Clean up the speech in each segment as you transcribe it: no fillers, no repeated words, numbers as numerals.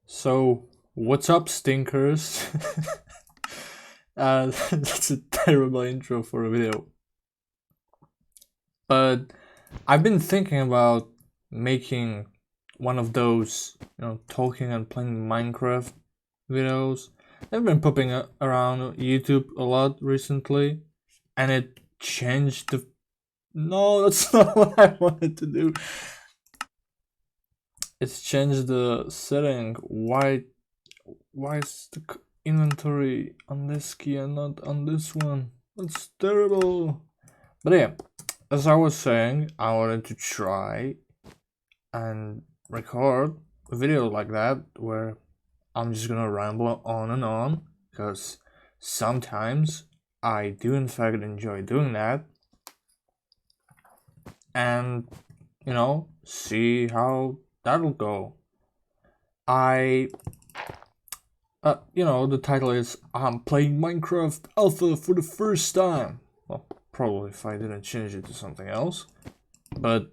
So, what's up, stinkers? That's a terrible intro for a video. But I've been thinking about making one of those, talking and playing Minecraft videos. They've been popping around YouTube a lot recently, and it changed the. No, that's not what I wanted to do. It's changed the setting. Why is the inventory on this key and not on this one? That's terrible. But yeah, as I was saying, I wanted to try and record a video like that where I'm just gonna ramble on and on, because sometimes I do in fact enjoy doing that, and see how that'll go. The title is I'm playing Minecraft Alpha for the first time. Well, probably if I didn't change it to something else. But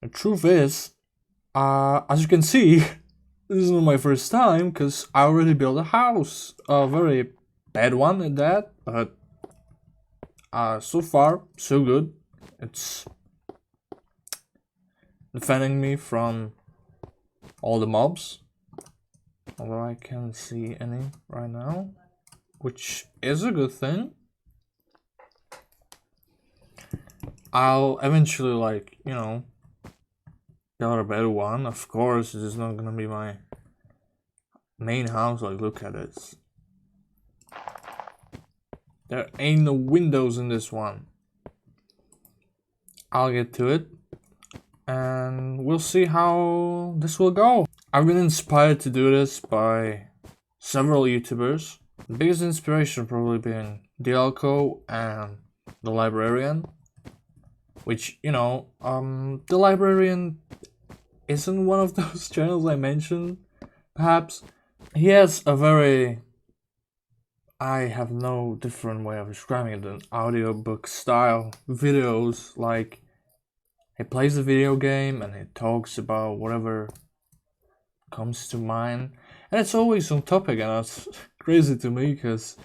the truth is, as you can see, this is not my first time because I already built a house. A very bad one at that, but so far, so good. It's defending me from all the mobs. Although I can't see any right now, which is a good thing. I'll eventually, build a better one. Of course, this is not gonna be my main house. Look at it. There ain't no windows in this one. I'll get to it, and we'll see how this will go. I've been inspired to do this by several YouTubers. The biggest inspiration probably being Dialco and The Librarian. Which, The Librarian isn't one of those channels I mentioned, perhaps. He has a very... I have no different way of describing it than audiobook style videos. Like, he plays a video game and he talks about whatever comes to mind, and it's always on topic, and that's crazy to me because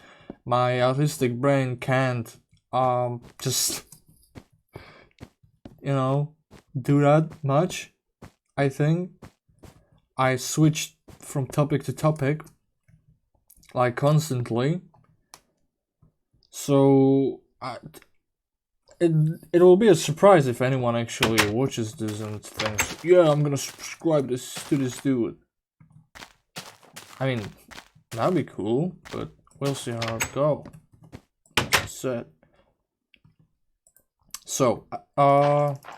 my autistic brain can't just do that much. I think I switched from topic to topic constantly, so it will be a surprise if anyone actually watches this and thinks, yeah, I'm gonna subscribe to this dude. I mean, that'd be cool, but we'll see how it goes. Like I said. So,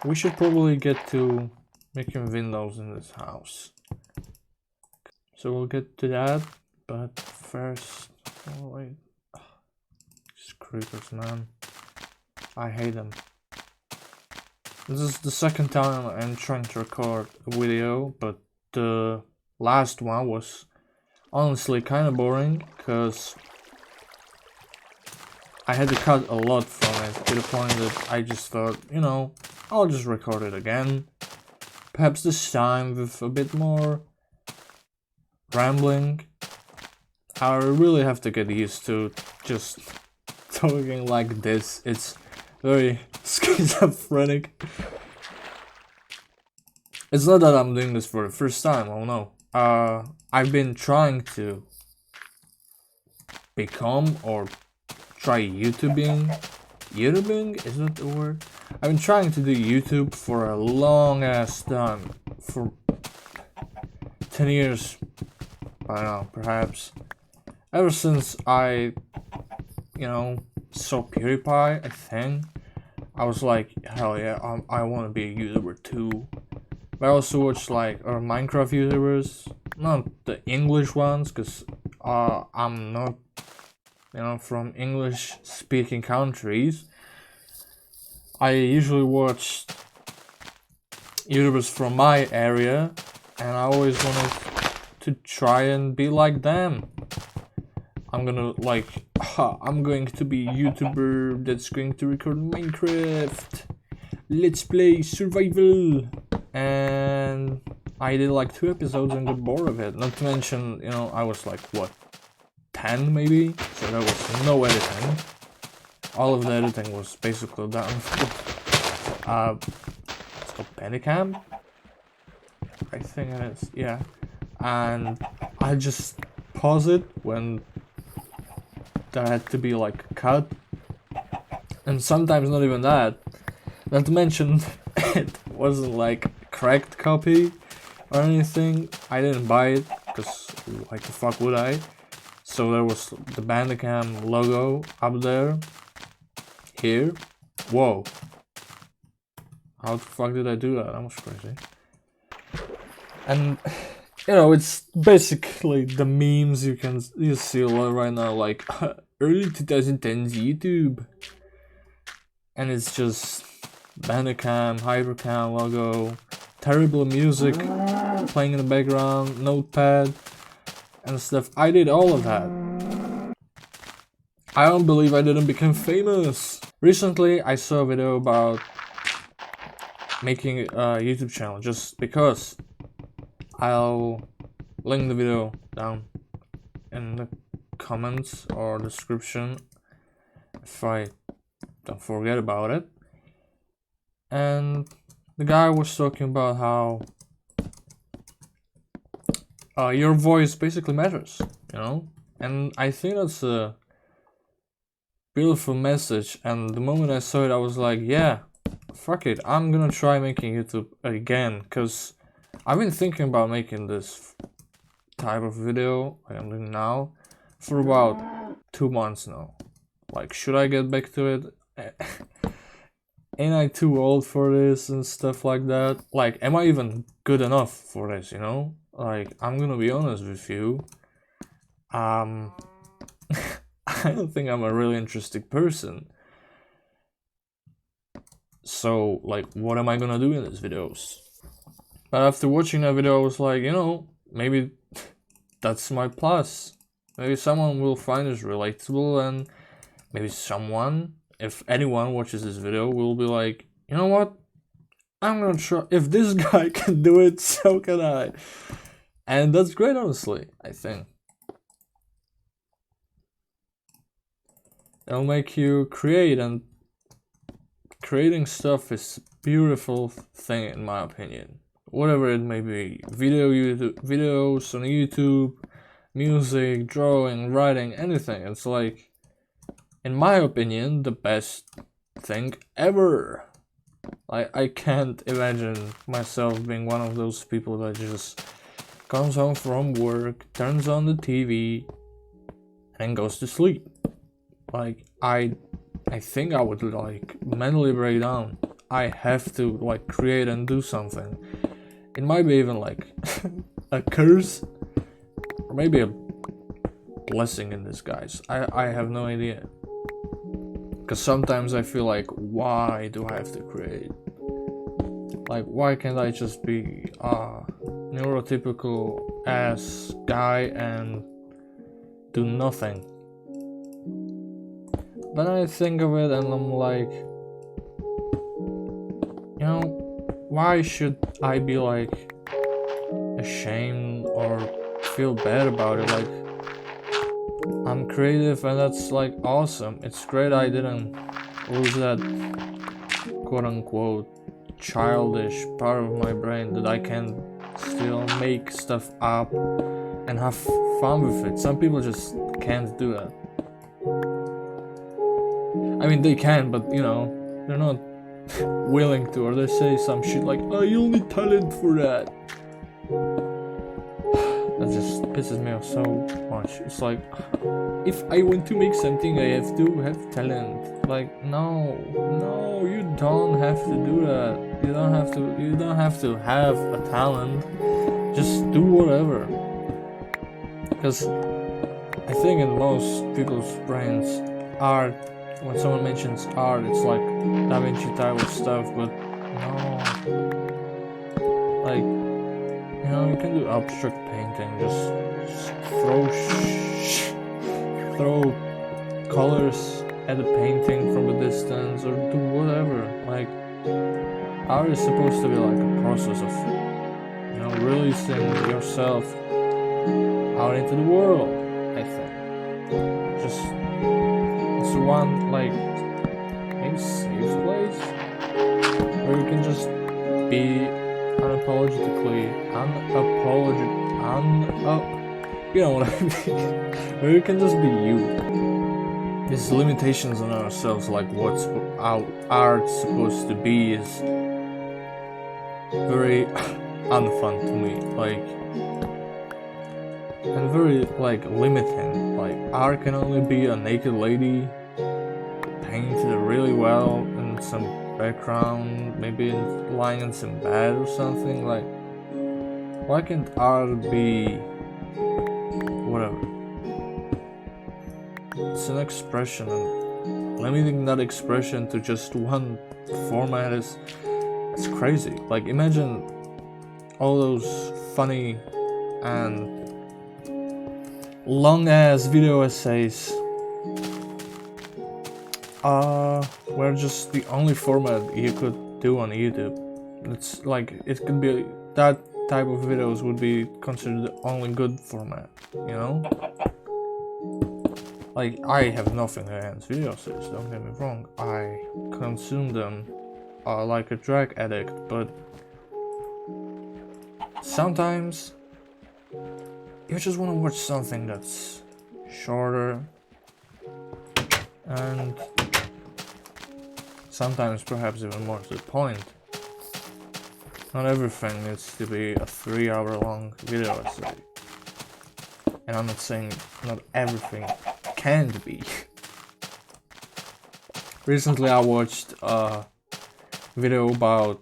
we should probably get to making windows in this house. So we'll get to that, but first, oh wait, these creepers, man. I hate them. This is the second time I'm trying to record a video, but the last one was honestly kind of boring because I had to cut a lot from it to the point that I just thought, I'll just record it again. Perhaps this time with a bit more rambling. I really have to get used to just talking like this. It's very schizophrenic. It's not that I'm doing this for the first time, oh no. I've been trying to become or try YouTubing. YouTubing? Is that the word? I've been trying to do YouTube for a long ass time. For 10 years. I don't know, perhaps. Ever since I, saw PewDiePie, I think. I was like, hell yeah, I want to be a YouTuber too. But I also watched Minecraft YouTubers, not the English ones, because I'm not, from English speaking countries. I usually watch YouTubers from my area, and I always wanted to try and be like them. I'm going to be a YouTuber that's going to record Minecraft. Let's play survival. And I did like 2 episodes and got bored of it. Not to mention, you know, I was like, what, 10 maybe? So there was no editing. All of the editing was basically done. It's called Bandicam? I think it is, yeah. And I just pause it when that had to be like cut. And sometimes not even that. Not to mention, it wasn't like cracked copy or anything. I didn't buy it, because like the fuck would I? So there was the Bandicam logo up there. Here. Whoa. How the fuck did I do that? That was crazy. And you know, it's basically the memes you see a lot right now, like early 2010s YouTube. And it's just Bandicam, Hypercam logo, terrible music playing in the background, notepad and stuff. I did all of that. I don't believe I didn't become famous. Recently I saw a video about making a YouTube channel, just because. I'll link the video down in the comments or description if I don't forget about it. And the guy was talking about how your voice basically matters, you know? And I think that's a beautiful message, and the moment I saw it I was like, yeah, fuck it, I'm gonna try making YouTube again, because I've been thinking about making this type of video like I'm doing now for about 2 months now. Like, should I get back to it? Ain't I too old for this and stuff like that? Like, am I even good enough for this, you know? Like, I'm gonna be honest with you. I don't think I'm a really interesting person. So, like, what am I gonna do in these videos? But after watching that video, I was like, you know, maybe that's my plus. Maybe someone will find this relatable, and maybe someone, if anyone watches this video, will be like, you know what? I'm gonna try. If this guy can do it, so can I. And that's great, honestly, I think. It'll make you create, and creating stuff is a beautiful thing in my opinion. Whatever it may be, videos on YouTube, music, drawing, writing, anything. It's like, in my opinion, the best thing ever. I can't imagine myself being one of those people that just comes home from work, turns on the TV, and goes to sleep. Like, I think I would like mentally break down. I have to like create and do something. It might be even like a curse, or maybe a blessing in disguise. I have no idea. Because sometimes I feel like, why do I have to create? Like, why can't I just be a neurotypical ass guy and do nothing? But I think of it and I'm like, you know, why should I be like ashamed or feel bad about it? Like, I'm creative and that's like awesome. It's great I didn't lose that quote unquote childish part of my brain, that I can still make stuff up and have fun with it. Some people just can't do that. I mean, they can, but you know, they're not willing to, or they say some shit like, oh, you'll need talent for that. That just pisses me off so much. It's like, if I want to make something, I have to have talent. Like, no, you don't have to do that. You don't have to have a talent. Just do whatever. Because I think in most people's brains, art, when someone mentions art, it's like Da Vinci type of stuff, but no. Like, you know, you can do abstract painting, just throw colors at the painting from a distance, or do whatever. Like, art is supposed to be like a process of you know, releasing yourself out into the world. I think just it's one like maybe safe place where you can just be unapologetically you know what I mean, where you can just be you. These limitations on ourselves, like what's our art supposed to be, is very unfun to me, like, and very like limiting. Like art can only be a naked lady painted really well in some background, maybe lying in some bed or something. Like, why can't art be whatever? It's an expression, and limiting that expression to just one format is it's crazy. Like, imagine all those funny and long ass video essays were just the only format you could do on YouTube. It's like it could be that type of videos would be considered the only good format, you know? Like, I have nothing against video essays, don't get me wrong. I consume them like a drug addict, but sometimes you just want to watch something that's shorter and sometimes perhaps even more to the point. Not everything needs to be a 3-hour-long video essay. And I'm not saying not everything can be. Recently I watched a video about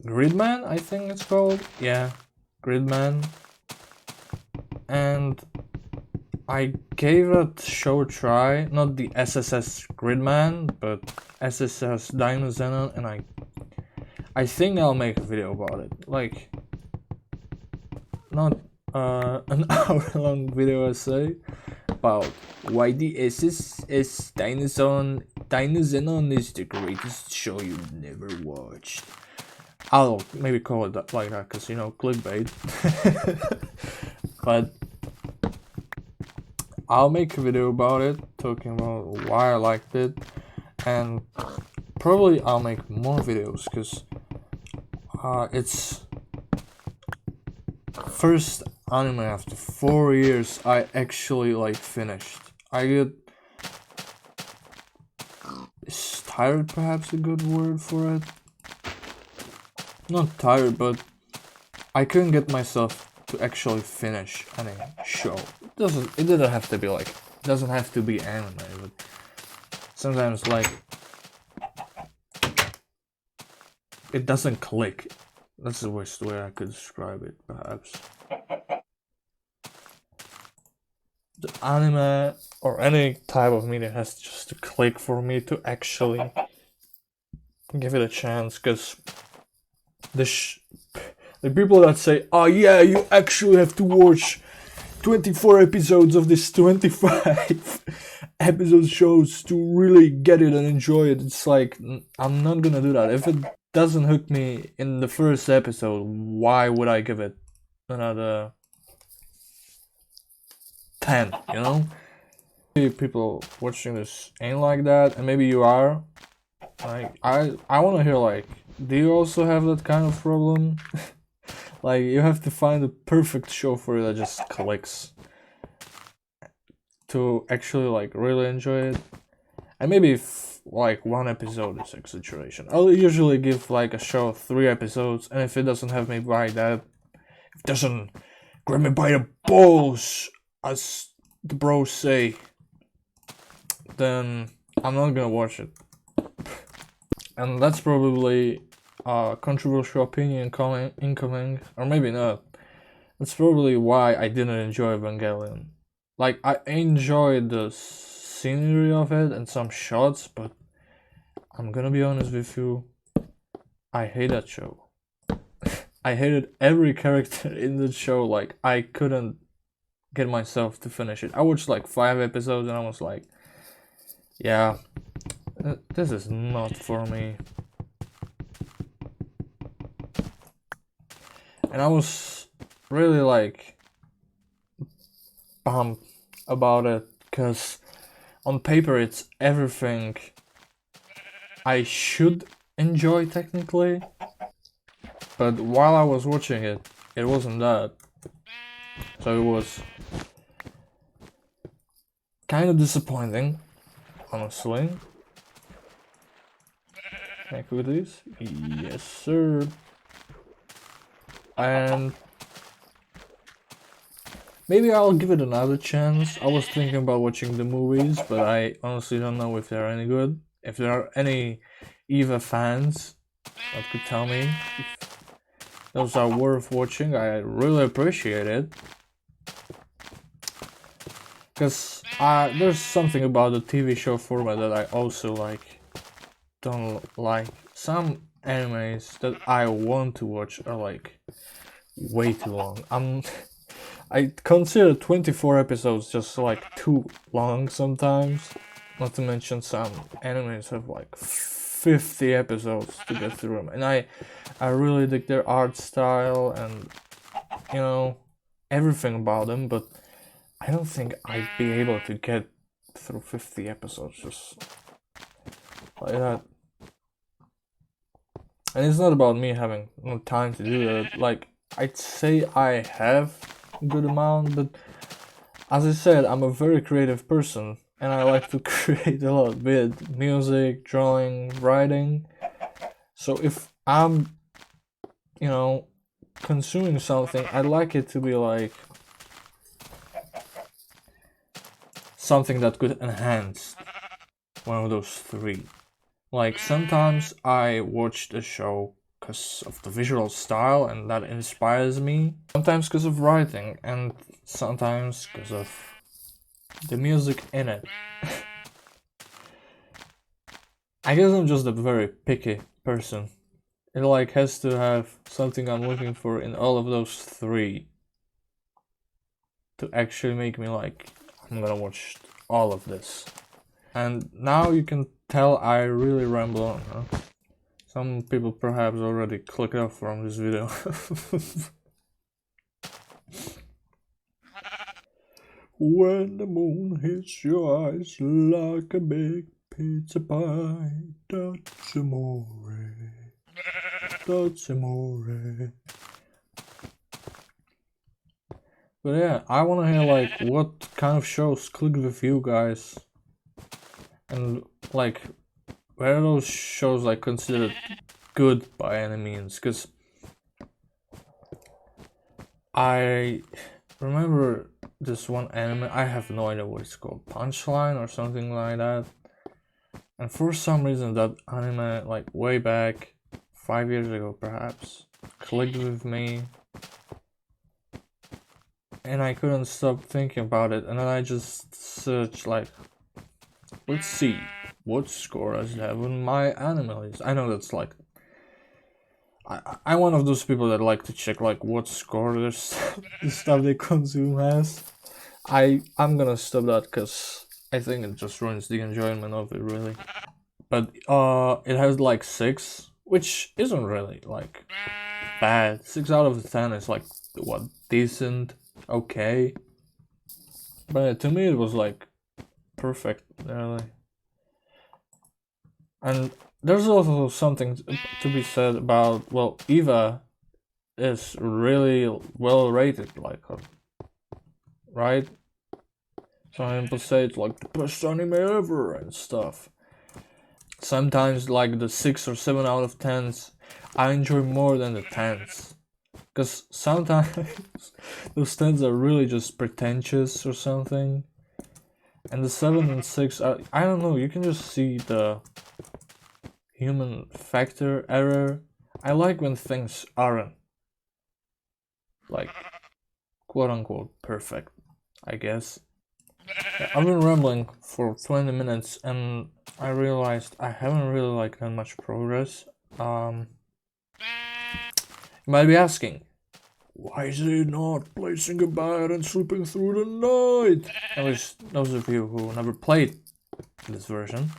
Gridman, I think it's called. Yeah, Gridman. And I gave that show a try, not the SSS Gridman, but SSS Dinoxenon, and I think I'll make a video about it. Like, not an hour-long video essay about why the SSS Dinoxenon is the greatest show you've never watched. I'll maybe call it that, like that, because, you know, clickbait. But I'll make a video about it, talking about why I liked it, and probably I'll make more videos, because it's first anime after 4 years I actually like finished. I get is tired, perhaps a good word for it. Not tired, but I couldn't get myself to actually finish any show. It didn't have to be like, it doesn't have to be anime, but sometimes like it doesn't click. That's the worst way I could describe it, perhaps. The anime or any type of media has just to click for me to actually give it a chance, because the people that say, oh yeah, you actually have to watch 24 episodes of this 25 episode shows to really get it and enjoy it. It's like, I'm not gonna do that. If it doesn't hook me in the first episode, why would I give it another 10, you know? Maybe people watching this ain't like that, and maybe you are. Like, I want to hear, like, do you also have that kind of problem? Like, you have to find the perfect show for you that just clicks to actually, like, really enjoy it. And maybe if, like, one episode is exaggeration. I'll usually give, like, a show 3 episodes, and if it doesn't have me by that, if it doesn't grab me by the balls, as the bros say, then I'm not gonna watch it. And that's probably a controversial opinion incoming, or maybe not. That's probably why I didn't enjoy Evangelion. Like, I enjoyed the scenery of it and some shots, but I'm gonna be honest with you, I hate that show. I hated every character in the show. Like, I couldn't get myself to finish it. I watched like 5 episodes and I was like, yeah, this is not for me. and I was really like pumped about it, because on paper it's everything I should enjoy technically, but while I was watching it, it wasn't that. So it was kind of disappointing, honestly. Can I cook these? Yes, sir. And maybe I'll give it another chance. I was thinking about watching the movies, but I honestly don't know if they're any good. If there are any EVA fans that could tell me if those are worth watching, I really appreciate it. Because there's something about the TV show format that I also don't like. Some animes that I want to watch are like way too long. I consider 24 episodes just like too long sometimes. Not to mention some animes have like 50 episodes to get through them, and I really dig their art style and everything about them, but I don't think I'd be able to get through 50 episodes just like that. And it's not about me having no time to do that. Like, I'd say I have a good amount, but as I said, I'm a very creative person, and I like to create a lot with music, drawing, writing. So if I'm, consuming something, I'd like it to be like something that could enhance one of those three. Like, sometimes I watch the show because of the visual style and that inspires me. Sometimes because of writing, and sometimes because of the music in it. I guess I'm just a very picky person. It like has to have something I'm looking for in all of those three to actually make me like, I'm gonna watch all of this. And now you can tell I really ramble on, huh? Some people perhaps already clicked off from this video. When the moon hits your eyes like a big pizza pie, that's amore, that's amore. But yeah, I wanna hear like what kind of shows click with you guys, and like where are those shows like considered good by any means, because I remember this one anime, I have no idea what it's called, Punchline or something like that, and for some reason that anime, like way back 5 years ago perhaps, clicked with me, and I couldn't stop thinking about it, and then I just searched like, let's see what score does it have on my anime list. I know that's like, I'm one of those people that like to check like what score the stuff they consume has. I'm gonna stop that because I think it just ruins the enjoyment of it, really. But it has like 6, which isn't really like bad. 6 out of 10 is like, what, decent, okay. But to me it was like perfect, really. And there's also something to be said about, well, EVA is really well rated, like, right? Some people say it's like the best anime ever and stuff. Sometimes like the 6 or 7 out of 10s I enjoy more than the 10s, because sometimes those 10s are really just pretentious or something, and the 7 and 6 are, I don't know, you can just see the human factor error. I like when things aren't like quote unquote perfect, I guess. I've been rambling for 20 minutes and I realized I haven't really like done much progress. You might be asking, why is he not placing a bed and sleeping through the night? At least those of you who never played this version.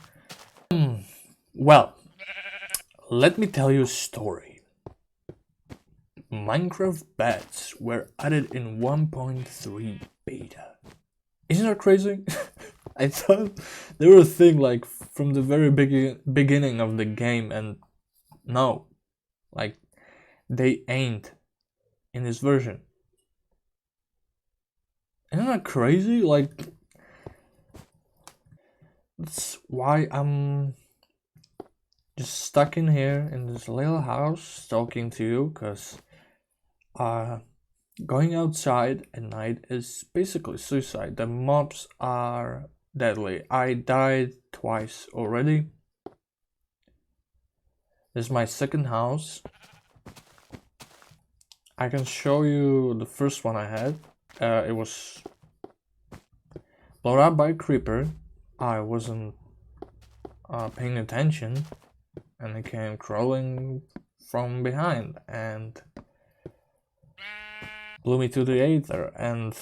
Well, let me tell you a story. Minecraft beds were added in 1.3 beta. Isn't that crazy? I thought they were a thing like from the very beginning of the game, and no, like they ain't in this version. Isn't that crazy? Like, that's why I'm just stuck in here in this little house talking to you, cause going outside at night is basically suicide. The mobs are deadly. I died twice already. This is my second house. I can show you the first one I had. It was blown up by a creeper. I wasn't paying attention, and it came crawling from behind and blew me to the aether, and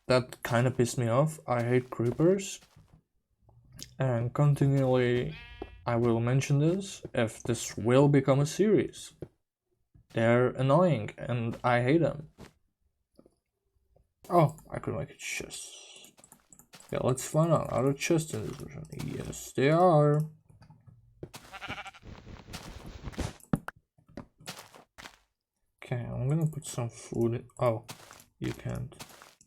that kind of pissed me off. I hate creepers, and continually I will mention this if this will become a series. They're annoying and I hate them. Oh, I could make a chest. Yeah, let's find out. Are there chests in this version? Yes, they are. Okay, I'm gonna put some food in. Oh, you can't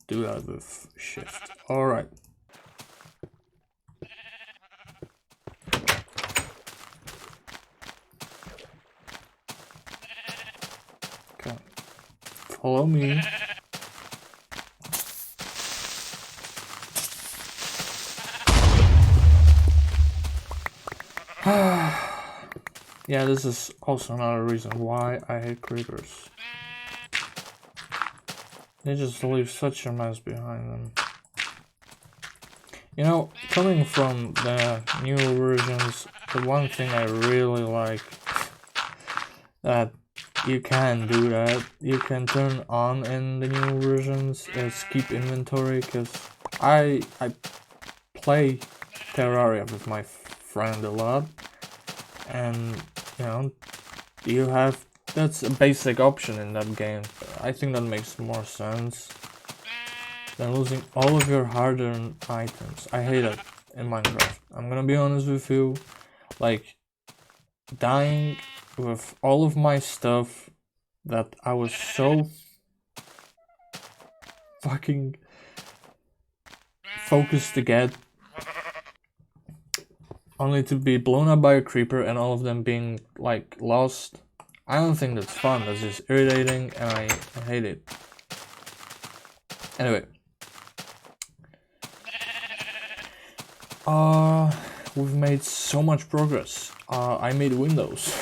do that with shift. Alright. Okay. Follow me. Yeah, this is also another reason why I hate creepers. They just leave such a mess behind them. You know, coming from the new versions, the one thing I really like that you can do that, you can turn on in the new versions is keep inventory, because I play Terraria with my friend a lot, and you know, you have, that's a basic option in that game. I think that makes more sense than losing all of your hard-earned items. I hate it in Minecraft. I'm gonna be honest with you, like dying with all of my stuff that I was so fucking focused to get, only to be blown up by a creeper and all of them being like lost. I don't think that's fun. That's just irritating, and I hate it. Anyway, we've made so much progress. I made windows.